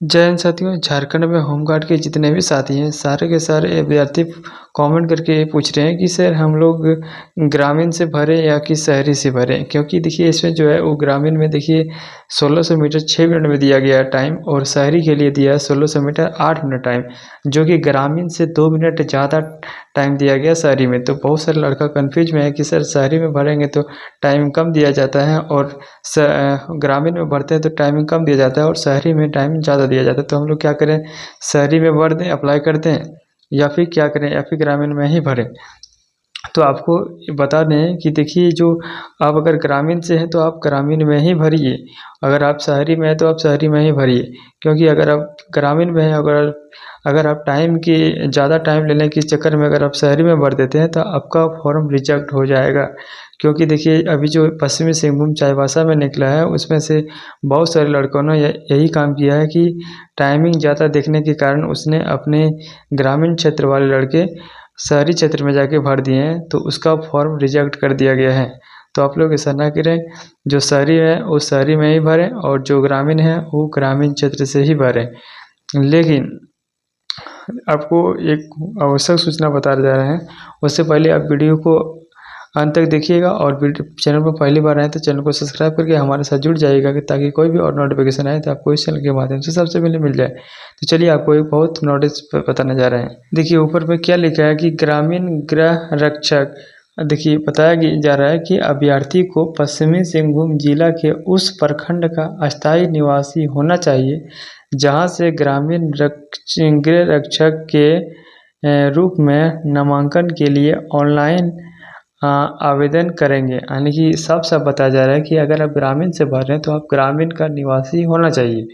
जय हिंद साथियों, झारखंड में होमगार्ड के जितने भी साथी हैं, सारे के सारे विद्यार्थी कमेंट करके ये पूछ रहे हैं कि सर हम लोग ग्रामीण से भरें या कि शहरी से भरें। क्योंकि देखिए इसमें जो है वो ग्रामीण में देखिए 1600 मीटर 6 मिनट में दिया गया है टाइम, और शहरी के लिए दिया है 1600 मीटर 8 मिनट टाइम, जो कि ग्रामीण से 2 मिनट ज़्यादा टाइम दिया गया शहरी में। तो बहुत सारे लड़का कन्फ्यूज में है कि सर शहरी में भरेंगे तो टाइम कम दिया जाता है, और ग्रामीण में भरते हैं तो टाइमिंग कम दिया जाता है और शहरी में टाइम ज़्यादा दिया जाता है। तो हम लोग क्या करें, शहरी में भर दें, अप्लाई कर दें, या फिर क्या करें, या फिर ग्रामीण में ही भरें। तो आपको बता दें कि देखिए जो आप अगर ग्रामीण से हैं तो आप ग्रामीण में ही भरिए, अगर आप शहरी में हैं तो आप शहरी में ही भरिए। क्योंकि अगर आप ग्रामीण में हैं, अगर अगर आप टाइम की ज़्यादा टाइम लेने के चक्कर में अगर आप शहरी में भर देते हैं तो आपका फॉर्म रिजेक्ट हो जाएगा। क्योंकि देखिए अभी जो पश्चिमी सिंहभूम चाईबासा में निकला है उसमें से बहुत सारे लड़कों ने यही काम किया है कि टाइमिंग ज़्यादा देखने के कारण उसने अपने ग्रामीण क्षेत्र वाले लड़के शहरी क्षेत्र में जाके भर दिए हैं, तो उसका फॉर्म रिजेक्ट कर दिया गया है। तो आप लोग ऐसा ना करें, जो शहरी है वो शहरी में ही भरें और जो ग्रामीण है वो ग्रामीण क्षेत्र से ही भरें। लेकिन आपको एक आवश्यक सूचना बताने जा रहे हैं, उससे पहले आप वीडियो को अंत तक देखिएगा, और चैनल पर पहली बार आए तो चैनल को सब्सक्राइब करके हमारे साथ जुड़ जाइएगा कि ताकि कोई भी और नोटिफिकेशन आए तो आपको इस चैनल के माध्यम से सबसे पहले मिल जाए। तो चलिए आपको एक बहुत नॉलेज बताने जा रहे हैं। देखिए ऊपर पे क्या लिखा है कि ग्रामीण गृह रक्षक, देखिए बताया जा रहा है कि अभ्यर्थी को पश्चिमी सिंहभूम जिला के उस प्रखंड का अस्थायी निवासी होना चाहिए जहां से ग्रामीण गृह रक्षक के रूप में नामांकन के लिए ऑनलाइन आवेदन करेंगे। यानी कि साफ साफ बताया जा रहा है कि अगर आप ग्रामीण से भर रहे हैं तो आप ग्रामीण का निवासी होना चाहिए,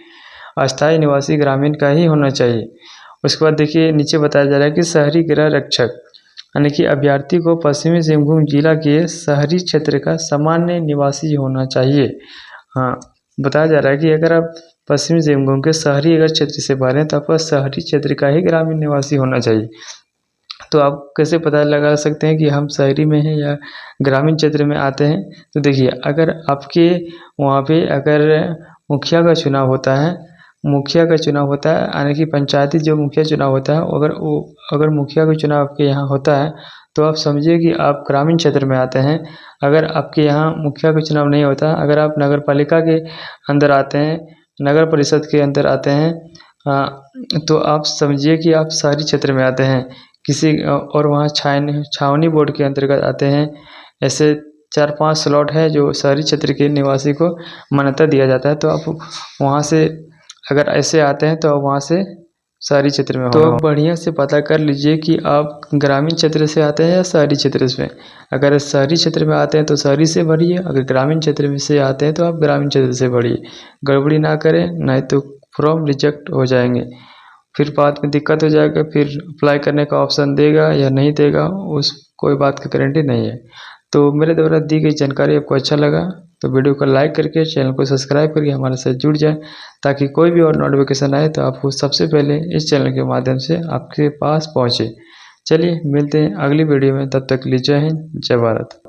अस्थायी निवासी ग्रामीण का ही होना चाहिए। उसके बाद देखिए नीचे बताया जा रहा है कि शहरी गृह रक्षक, यानी कि अभ्यर्थी को पश्चिमी सिंहभूम जिला के शहरी क्षेत्र का सामान्य निवासी होना चाहिए। हाँ, बताया जा रहा है कि अगर आप पश्चिमी सिंहभूम के शहरी अगर क्षेत्र से भर रहे हैं तो आपका शहरी क्षेत्र का ही ग्रामीण निवासी होना चाहिए। तो आप कैसे पता लगा सकते हैं कि हम शहरी में हैं या ग्रामीण क्षेत्र में आते हैं? तो देखिए अगर आपके वहाँ पे अगर मुखिया का चुनाव होता है, मुखिया का चुनाव होता है, यानी कि पंचायती जो मुखिया चुनाव होता है, अगर मुखिया का चुनाव आपके यहाँ होता है तो आप समझिए कि आप ग्रामीण क्षेत्र में आते हैं। अगर आपके यहाँ मुखिया का चुनाव नहीं होता, अगर आप नगर पालिका के अंदर आते हैं, नगर परिषद के अंदर आते हैं, तो आप समझिए कि आप शहरी क्षेत्र में आते हैं किसी, और वहाँ छावनी बोर्ड के अंतर्गत आते हैं। ऐसे 4-5 स्लॉट है जो शहरी क्षेत्र के निवासी को मान्यता दिया जाता है। तो आप वहाँ से अगर ऐसे आते हैं तो आप वहाँ से शहरी क्षेत्र में तो बढ़िया से पता कर लीजिए कि आप ग्रामीण क्षेत्र से आते हैं या शहरी क्षेत्र से। अगर शहरी क्षेत्र में आते हैं तो शहरी से भरिए, अगर ग्रामीण क्षेत्र में से आते हैं तो आप ग्रामीण क्षेत्र से भरिए। गड़बड़ी ना करें, नहीं तो फॉर्म रिजेक्ट हो जाएंगे, फिर बाद में दिक्कत हो जाएगा, फिर अप्लाई करने का ऑप्शन देगा या नहीं देगा उस कोई बात की गारंटी नहीं है। तो मेरे द्वारा दी गई जानकारी आपको अच्छा लगा तो वीडियो को लाइक करके चैनल को सब्सक्राइब करके हमारे साथ जुड़ जाएं, ताकि कोई भी और नोटिफिकेशन आए तो आपको सबसे पहले इस चैनल के माध्यम से आपके पास पहुँचे। चलिए मिलते हैं अगली वीडियो में, तब तक के लिए जय हिंद, जय भारत।